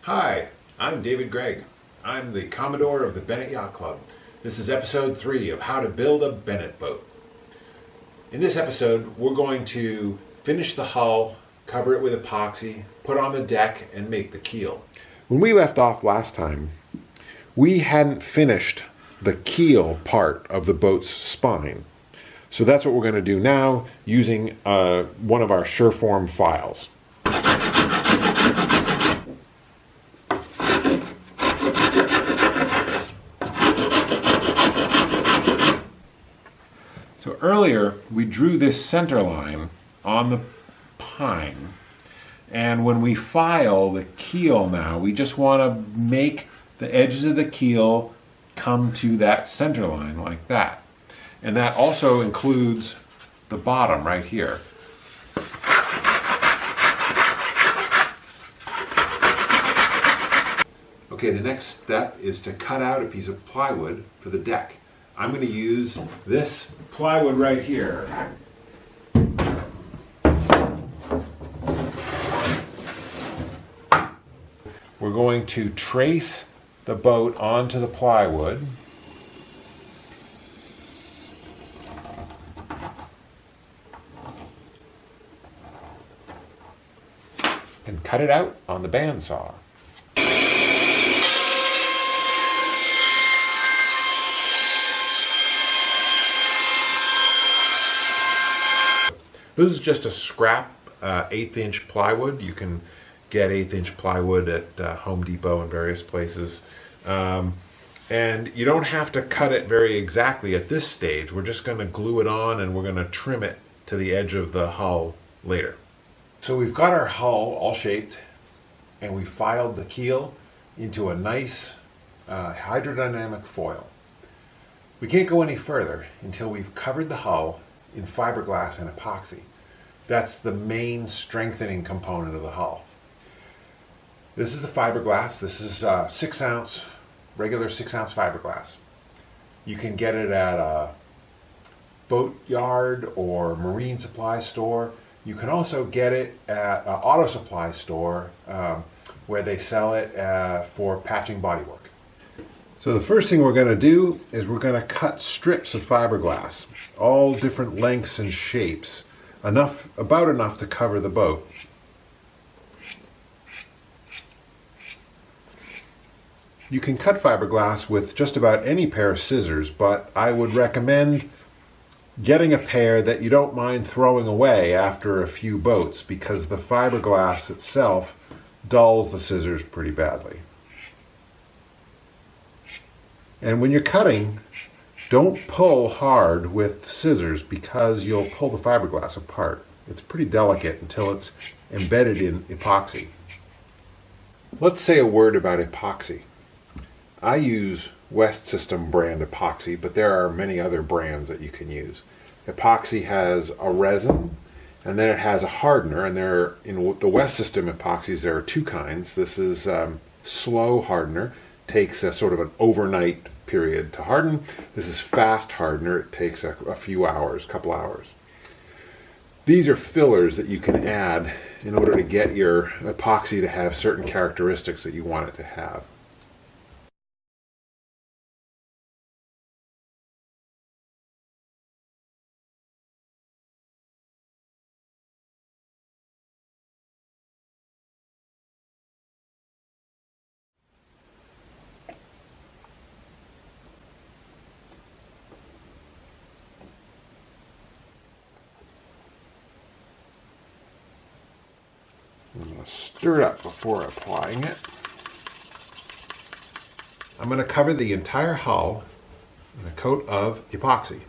Hi, I'm David Gregg. I'm the Commodore of the Bennet Yacht Club. This is episode 3 of How to Build a Bennet Boat. In this episode, we're going to finish the hull, cover it with epoxy, put on the deck, and make the keel. When we left off last time, we hadn't finished the keel part of the boat's spine. So that's what we're going to do now using one of our Sureform files. So earlier we drew this center line on the pine, and when we file the keel now, we just want to make the edges of the keel come to that center line like that. And that also includes the bottom right here. Okay, the next step is to cut out a piece of plywood for the deck. I'm going to use this plywood right here. We're going to trace the boat onto the plywood. And cut it out on the bandsaw. This is just a scrap 1/8" plywood. You can get 1/8" plywood at Home Depot and various places. And you don't have to cut it very exactly at this stage. We're just going to glue it on and we're going to trim it to the edge of the hull later. So we've got our hull all shaped, and we filed the keel into a nice hydrodynamic foil. We can't go any further until we've covered the hull in fiberglass and epoxy. That's the main strengthening component of the hull. This is the fiberglass. This is 6-ounce, regular 6-ounce fiberglass. You can get it at a boat yard or marine supply store. You can also get it at an auto supply store where they sell it for patching bodywork. So the first thing we're going to do is we're going to cut strips of fiberglass, all different lengths and shapes, about enough to cover the boat. You can cut fiberglass with just about any pair of scissors, but I would recommend getting a pair that you don't mind throwing away after a few boats, because the fiberglass itself dulls the scissors pretty badly. And when you're cutting, don't pull hard with scissors because you'll pull the fiberglass apart. It's pretty delicate until it's embedded in epoxy. Let's say a word about epoxy. I use West System brand epoxy, but there are many other brands that you can use. Epoxy has a resin, and then it has a hardener, and in the West System epoxies there are two kinds. This is slow hardener, takes a sort of an overnight period to harden. This is fast hardener, it takes a few hours, couple hours. These are fillers that you can add in order to get your epoxy to have certain characteristics that you want it to have. I'm going to stir it up before applying it. I'm going to cover the entire hull in a coat of epoxy.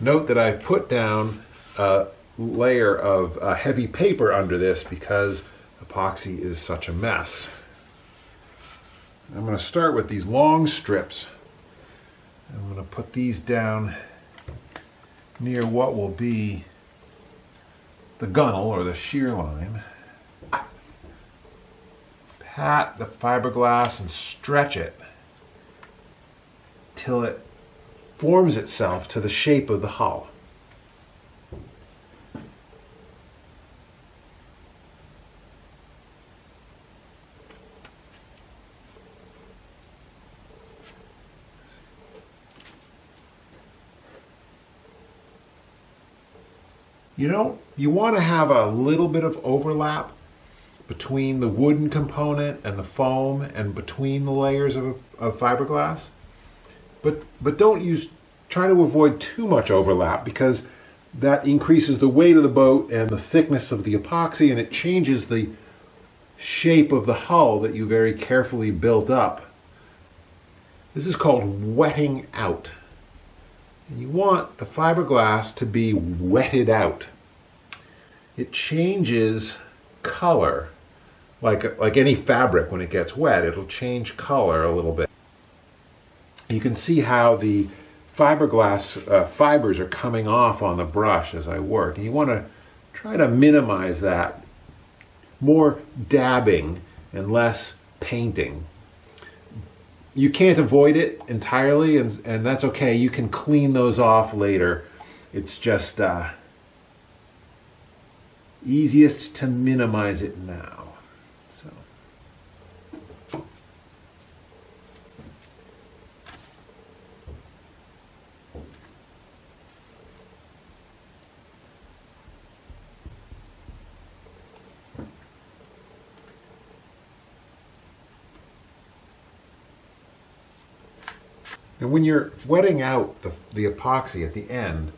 Note that I've put down a layer of heavy paper under this because epoxy is such a mess. I'm going to start with these long strips. I'm going to put these down near what will be the gunnel or the shear line. Pat the fiberglass and stretch it till it forms itself to the shape of the hull. You want to have a little bit of overlap between the wooden component and the foam and between the layers of fiberglass. But try to avoid too much overlap, because that increases the weight of the boat and the thickness of the epoxy, and it changes the shape of the hull that you very carefully built up. This is called wetting out. And you want the fiberglass to be wetted out. It changes color. Like any fabric, when it gets wet, it'll change color a little bit. You can see how the fiberglass fibers are coming off on the brush as I work. And you want to try to minimize that. More dabbing and less painting. You can't avoid it entirely, and that's okay. You can clean those off later. It's just easiest to minimize it now. And when you're wetting out the epoxy at the end,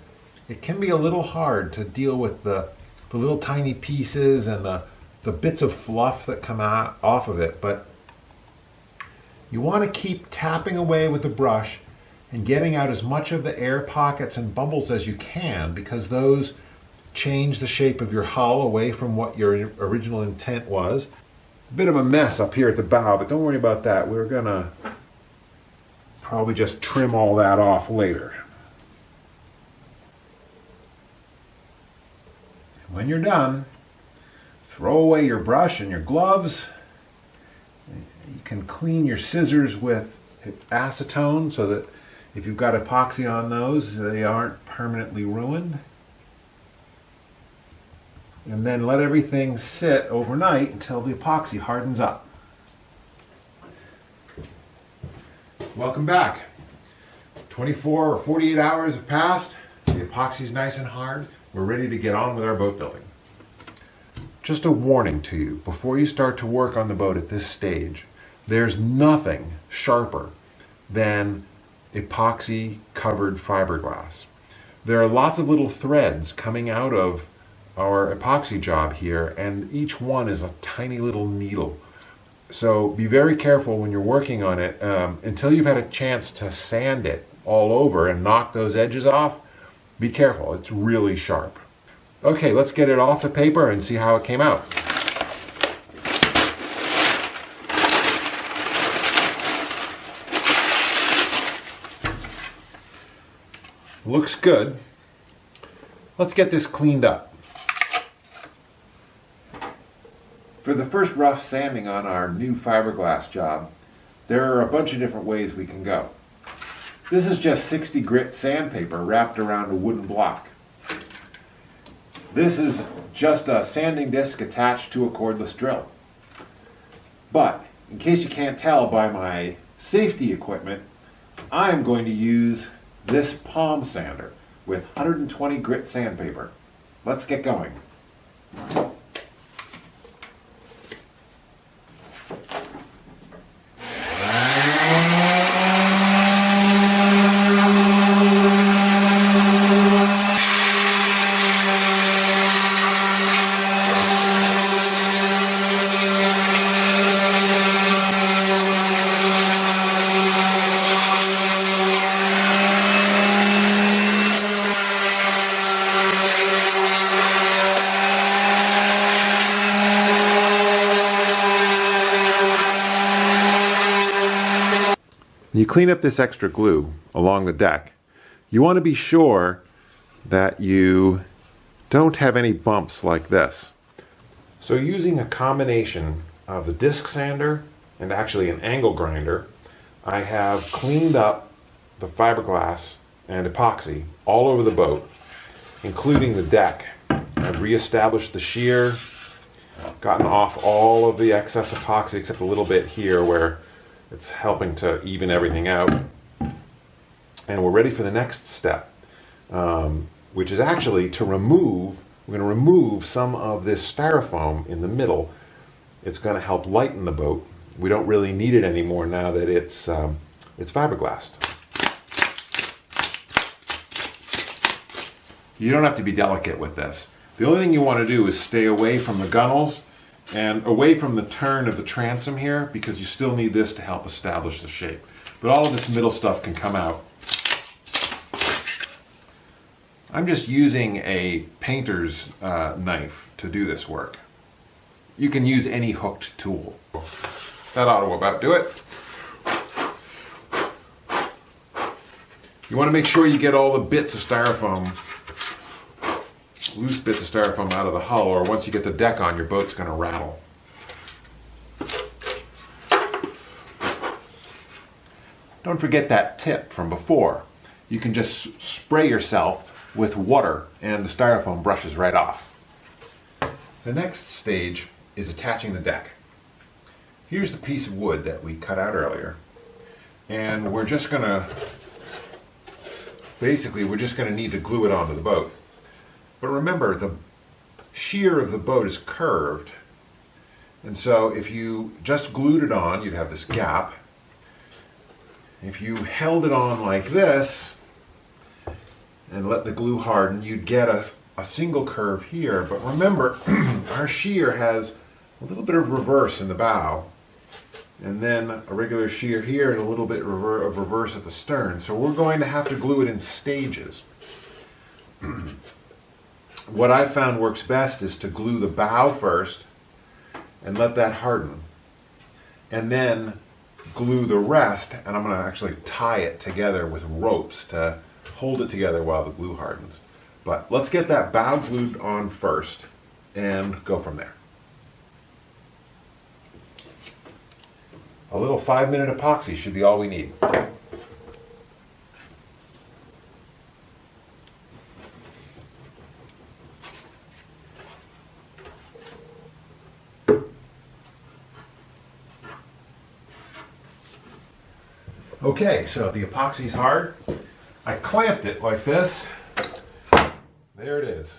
it can be a little hard to deal with the little tiny pieces and the bits of fluff that come out off of it. But you want to keep tapping away with the brush and getting out as much of the air pockets and bubbles as you can, because those change the shape of your hull away from what your original intent was. It's a bit of a mess up here at the bow, but don't worry about that. We're gonna probably just trim all that off later. When you're done, throw away your brush and your gloves. You can clean your scissors with acetone so that if you've got epoxy on those, they aren't permanently ruined. And then let everything sit overnight until the epoxy hardens up. Welcome back. 24 or 48 hours have passed. The epoxy's nice and hard. We're ready to get on with our boat building. Just a warning to you, before you start to work on the boat at this stage, there's nothing sharper than epoxy covered fiberglass. There are lots of little threads coming out of our epoxy job here, and each one is a tiny little needle. So be very careful when you're working on it. Until you've had a chance to sand it all over and knock those edges off, be careful. It's really sharp. Okay, let's get it off the paper and see how it came out. Looks good. Let's get this cleaned up. For the first rough sanding on our new fiberglass job, there are a bunch of different ways we can go. This is just 60 grit sandpaper wrapped around a wooden block. This is just a sanding disc attached to a cordless drill. But, in case you can't tell by my safety equipment, I'm going to use this palm sander with 120 grit sandpaper. Let's get going. When you clean up this extra glue along the deck, you want to be sure that you don't have any bumps like this. So using a combination of the disc sander and actually an angle grinder, I have cleaned up the fiberglass and epoxy all over the boat, including the deck. I've reestablished the shear, gotten off all of the excess epoxy except a little bit here where it's helping to even everything out. And we're ready for the next step, which is actually to remove We're going to remove some of this styrofoam in the middle. It's going to help lighten the boat. We don't really need it anymore now that it's fiberglassed. You don't have to be delicate with this. The only thing you want to do is stay away from the gunnels and away from the turn of the transom here, because you still need this to help establish the shape. But all of this middle stuff can come out. I'm just using a painter's knife to do this work. You can use any hooked tool. That ought to about do it. You want to make sure you get all the bits of styrofoam, loose bits of styrofoam out of the hull, or once you get the deck on, your boat's going to rattle. Don't forget that tip from before. You can just spray yourself with water and the styrofoam brushes right off. The next stage is attaching the deck. Here's the piece of wood that we cut out earlier, and we're just going to need to glue it onto the boat. But remember, the shear of the boat is curved, and so if you just glued it on, you'd have this gap. If you held it on like this and let the glue harden, you'd get a single curve here. But remember, our shear has a little bit of reverse in the bow, and then a regular shear here and a little bit of reverse at the stern. So we're going to have to glue it in stages. What I found works best is to glue the bow first and let that harden, and then glue the rest, and I'm going to actually tie it together with ropes to hold it together while the glue hardens. But let's get that bow glued on first and go from there. A little 5-minute epoxy should be all we need. Okay, so the epoxy's hard. I clamped it like this. There it is.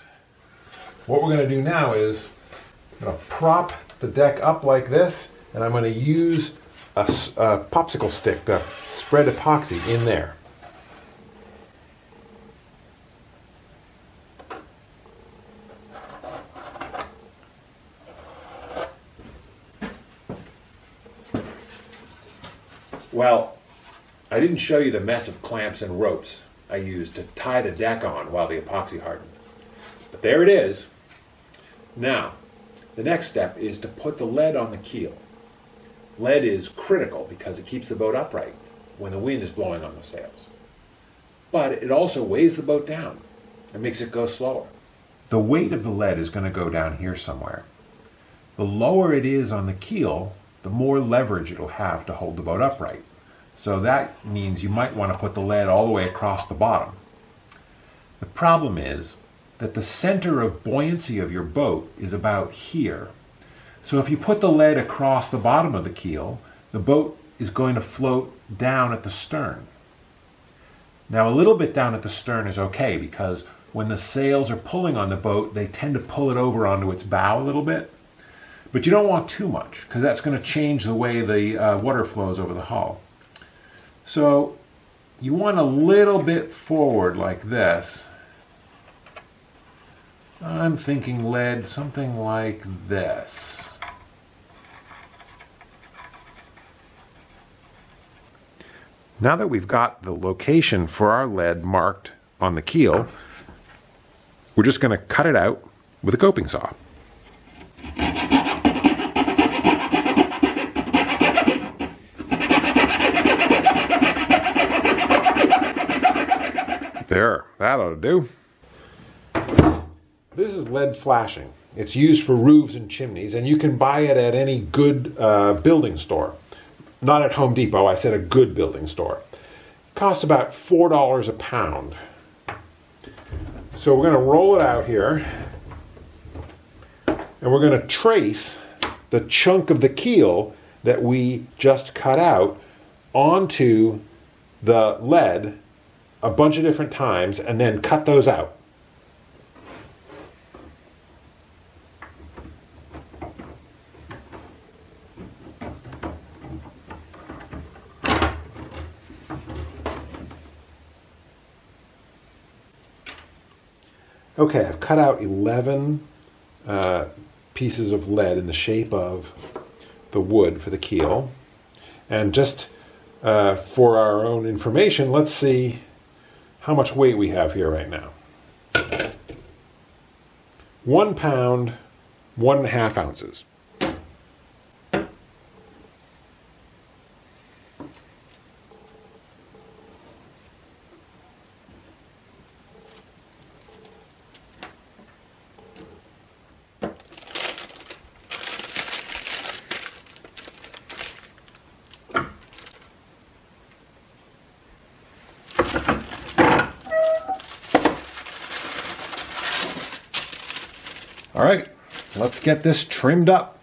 What we're going to do now is I'm going to prop the deck up like this, and I'm going to use a popsicle stick to spread epoxy in there. Well, I didn't show you the mess of clamps and ropes I used to tie the deck on while the epoxy hardened. But there it is. Now, the next step is to put the lead on the keel. Lead is critical because it keeps the boat upright when the wind is blowing on the sails. But it also weighs the boat down and makes it go slower. The weight of the lead is going to go down here somewhere. The lower it is on the keel, the more leverage it'll have to hold the boat upright. So that means you might want to put the lead all the way across the bottom. The problem is that the center of buoyancy of your boat is about here. So if you put the lead across the bottom of the keel, the boat is going to float down at the stern. Now, a little bit down at the stern is okay, because when the sails are pulling on the boat, they tend to pull it over onto its bow a little bit. But you don't want too much, because that's going to change the way the water flows over the hull. So you want a little bit forward like this. I'm thinking lead something like this. Now that we've got the location for our lead marked on the keel, we're just going to cut it out with a coping saw. There, that ought to do. This is lead flashing. It's used for roofs and chimneys, and you can buy it at any good building store. Not at Home Depot, I said a good building store. It costs about $4 a pound. So we're going to roll it out here, and we're going to trace the chunk of the keel that we just cut out onto the lead a bunch of different times, and then cut those out. Okay, I've cut out 11 pieces of lead in the shape of the wood for the keel. And just for our own information, let's see how much weight we have here right now. 1 pound, 1.5 ounces. All right, let's get this trimmed up.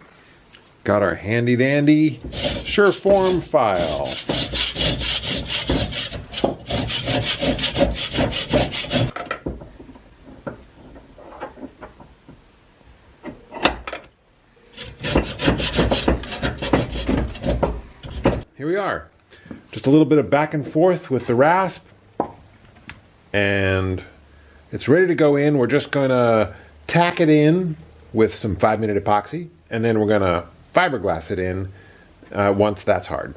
Got our handy dandy Sureform file. Here we are. Just a little bit of back and forth with the rasp, and it's ready to go in. We're just going to tack it in with some 5-minute epoxy, and then we're going to fiberglass it in once that's hard.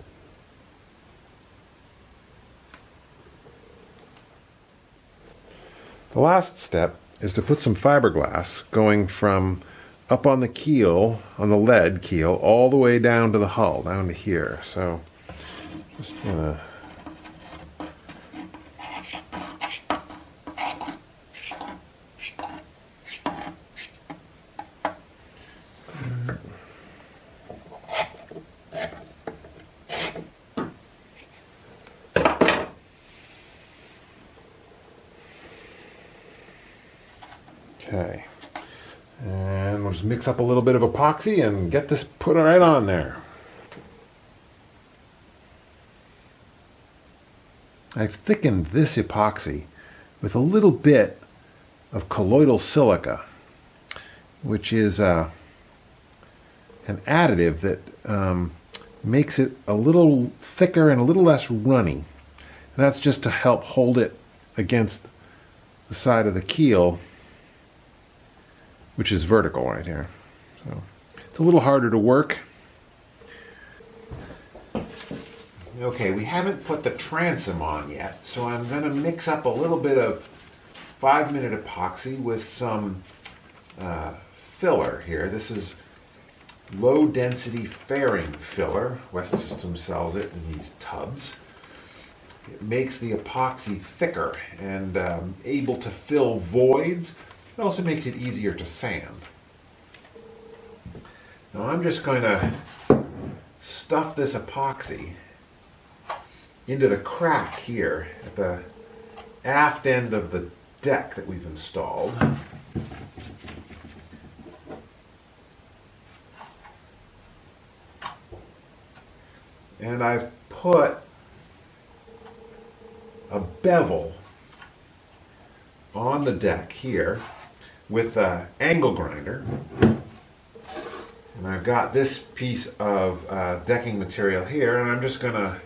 The last step is to put some fiberglass going from up on the keel, on the lead keel, all the way down to the hull, down to here. So just gonna okay, and we'll just mix up a little bit of epoxy and get this put right on there. I've thickened this epoxy with a little bit of colloidal silica, which is an additive that makes it a little thicker and a little less runny. And that's just to help hold it against the side of the keel, which is vertical right here. So it's a little harder to work. Okay, we haven't put the transom on yet, so I'm going to mix up a little bit of 5-minute epoxy with some filler here. This is low density fairing filler. West System sells it in these tubs. It makes the epoxy thicker and able to fill voids. It also makes it easier to sand. Now I'm just going to stuff this epoxy into the crack here at the aft end of the deck that we've installed. And I've put a bevel on the deck here with an angle grinder. And I've got this piece of decking material here, and I'm just going to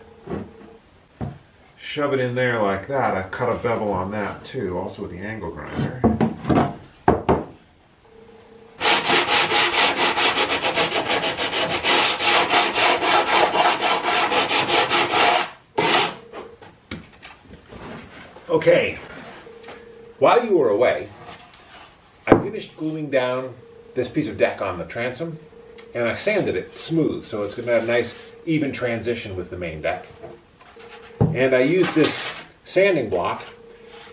shove it in there like that. I've cut a bevel on that too, also with the angle grinder. Okay, while you were away, I finished gluing down this piece of deck on the transom, and I sanded it smooth, so it's going to have a nice even transition with the main deck. And I used this sanding block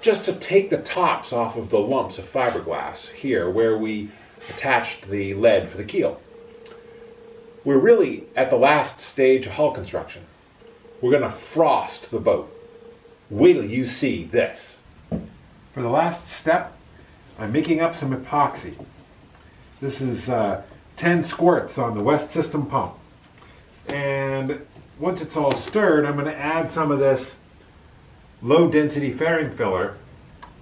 just to take the tops off of the lumps of fiberglass here where we attached the lead for the keel. We're really at the last stage of hull construction. We're going to frost the boat. Wait till you see this. For the last step, I'm making up some epoxy. This is 10 squirts on the West System pump. And once it's all stirred, I'm going to add some of this low density fairing filler.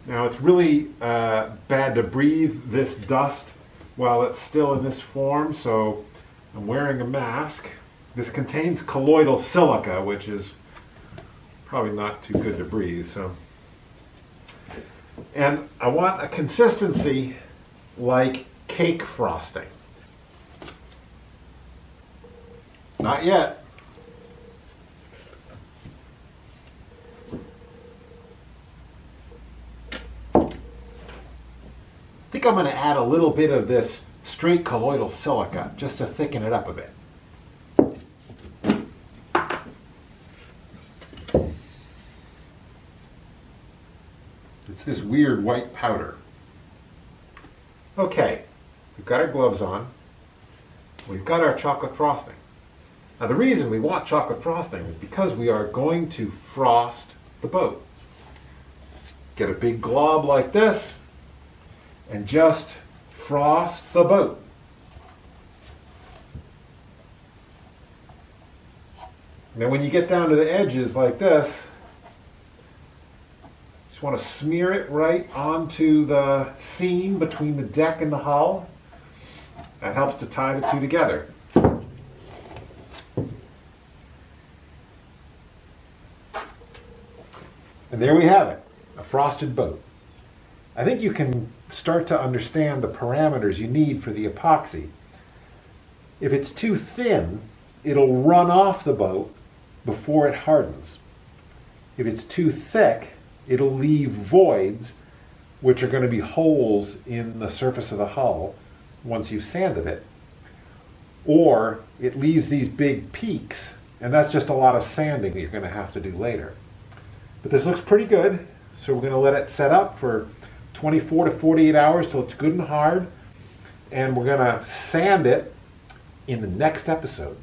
Now it's really bad to breathe this dust while it's still in this form, so I'm wearing a mask. This contains colloidal silica, which is probably not too good to breathe. So And I want a consistency like cake frosting. Not yet. I think I'm going to add a little bit of this straight colloidal silica just to thicken it up a bit. It's this weird white powder. Okay, we've got our gloves on. We've got our chocolate frosting. Now the reason we want chocolate frosting is because we are going to frost the boat. Get a big glob like this and just frost the boat. And then when you get down to the edges like this, just want to smear it right onto the seam between the deck and the hull. That helps to tie the two together. And there we have it, a frosted boat. I think you can start to understand the parameters you need for the epoxy. If it's too thin, it'll run off the boat before it hardens. If it's too thick, it'll leave voids, which are going to be holes in the surface of the hull once you've sanded it. Or it leaves these big peaks, and that's just a lot of sanding that you're going to have to do later. But this looks pretty good, so we're going to let it set up for 24 to 48 hours till it's good and hard, and we're going to sand it in the next episode.